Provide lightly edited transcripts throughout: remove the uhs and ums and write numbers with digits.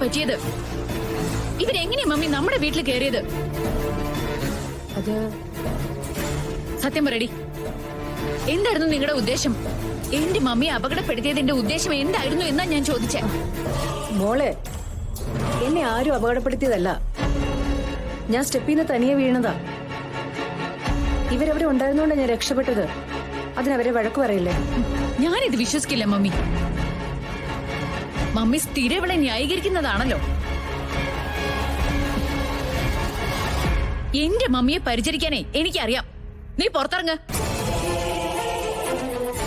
പറ്റിയത്? ഇവരെങ്ങനെയാ മമ്മി നമ്മുടെ വീട്ടിൽ കയറിയത്? അത് സത്യം പറയടി, എന്തായിരുന്നു നിങ്ങളുടെ ഉദ്ദേശം? എന്റെ മമ്മിയെ അപകടപ്പെടുത്തിയതിന്റെ ഉദ്ദേശം എന്തായിരുന്നു എന്നാ ഞാൻ ചോദിച്ചേ. മോളെ, എന്നെ ആരും അപകടപ്പെടുത്തിയതല്ല. ഞാൻ സ്റ്റെപ്പിൽ നിന്ന് തനിയെ വീണതാ. ഇവരവിടെ ഉണ്ടായിരുന്നോണ്ടാ ഞാൻ രക്ഷപ്പെട്ടത്. അതിനവരെ വഴക്ക് പറയില്ലേ? ഞാനിത് വിശ്വസിക്കില്ല മമ്മി. മമ്മി സ്ഥിരം ഇവളെ ന്യായീകരിക്കുന്നതാണല്ലോ. എന്റെ മമ്മിയെ പരിചരിക്കാനേ എനിക്കറിയാം. നീ പുറത്തിറങ്ങ.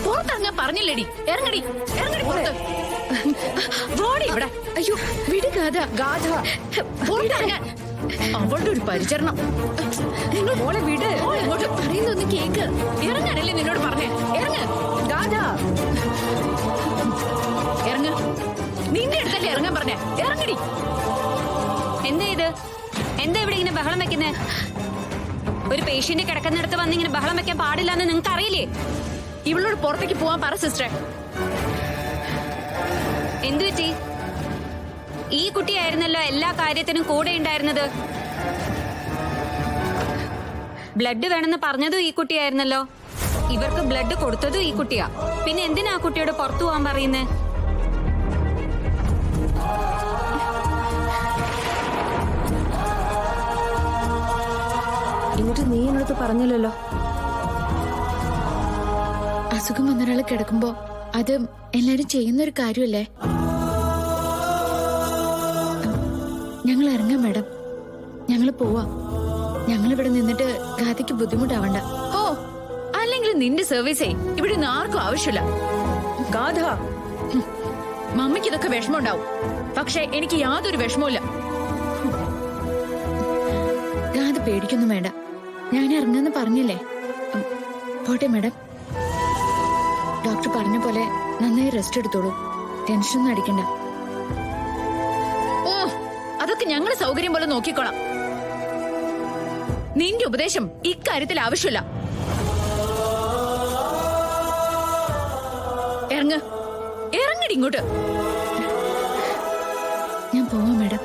പുറത്തിറങ്ങാൻ പറഞ്ഞില്ലേടി? ഇറങ്ങടി, ഇറങ്ങടി പുറത്ത്. റോഡി ഇവിടെ. അയ്യോ വിട് ഗാഥ. ഗാഥ പുറത്തിറങ്ങാൻ. അവളുടെ ഒരു പരിചരണം. മോളെ വിട്. ഇങ്ങോട്ട് പറയുന്നൊന്ന് കേക്ക്. ഇറങ്ങാനല്ലേ നിന്നോട് പറഞ്ഞേ? ഇറങ്ങ് ഗാഥ, ഇറങ്ങ്. നിന്റെ അടുത്തല്ലേ ഇറങ്ങാൻ പറഞ്ഞേ? ഇറങ്ങടി. എന്താ ഇത്? എന്താ ഇവിടെ ഇങ്ങനെ ബഹളം വെക്കുന്നേ? ഒരു പേഷ്യന്റ് കിടക്കുന്നിടത്ത് വന്ന് ഇങ്ങനെ ബഹളം വെക്കാൻ പാടില്ല എന്ന് നിങ്ങൾക്ക് അറിയില്ലേ? ഇവളോട് പുറത്തേക്ക് പോവാൻ പറ സിസ്റ്ററെ. എന്തു പറ്റി? ഈ കുട്ടിയായിരുന്നല്ലോ എല്ലാ കാര്യത്തിനും കൂടെ ഉണ്ടായിരുന്നത്. ബ്ലഡ് വേണമെന്ന് പറഞ്ഞതും ഈ കുട്ടിയായിരുന്നല്ലോ. ഇവർക്ക് ബ്ലഡ് കൊടുത്തതും ഈ കുട്ടിയാ. പിന്നെ എന്തിനാ ആ കുട്ടിയോട് പുറത്തു പോവാൻ പറയുന്നേ? എന്നിട്ട് നീ എന്നോട് പറഞ്ഞില്ലല്ലോ. അസുഖം വന്നൊരാൾ കിടക്കുമ്പോ അത് എല്ലാരും ചെയ്യുന്നൊരു കാര്യമല്ലേ? ഞങ്ങൾ ഇറങ്ങാം മാഡം, ഞങ്ങൾ പോവാ. ഞങ്ങൾ ഇവിടെ നിന്നിട്ട് ഗാഥയ്ക്ക് ബുദ്ധിമുട്ടാവണ്ട. ഓ, അല്ലെങ്കിൽ നിന്റെ സർവീസേ ഇവിടെ നിന്ന് ആർക്കും ആവശ്യമില്ല. ഗാഥ, മമ്മിക്ക് ഇതൊക്കെ വിഷമമുണ്ടാവും, പക്ഷെ എനിക്ക് യാതൊരു വിഷമവുമില്ല. ഗാഥ പേടിക്കൊന്നും വേണ്ട, ഞാൻ ഇറങ്ങാന്ന് പറഞ്ഞില്ലേ. പോട്ടെ മാഡം. ഡോക്ടർ പറഞ്ഞ പോലെ നന്നായി റെസ്റ്റ് എടുത്തോളൂ. ടെൻഷനൊന്നും അടിക്കണ്ട. ഓ, അതൊക്കെ ഞങ്ങൾ സൗകര്യം പോലെ നോക്കിക്കോളാം. നിന്റെ ഉപദേശം ഇക്കാര്യത്തിൽ ആവശ്യമില്ല. ഇറങ്ങ്, ഇറങ്ങടി ഇങ്ങോട്ട്. ഞാൻ പോവാം മാഡം.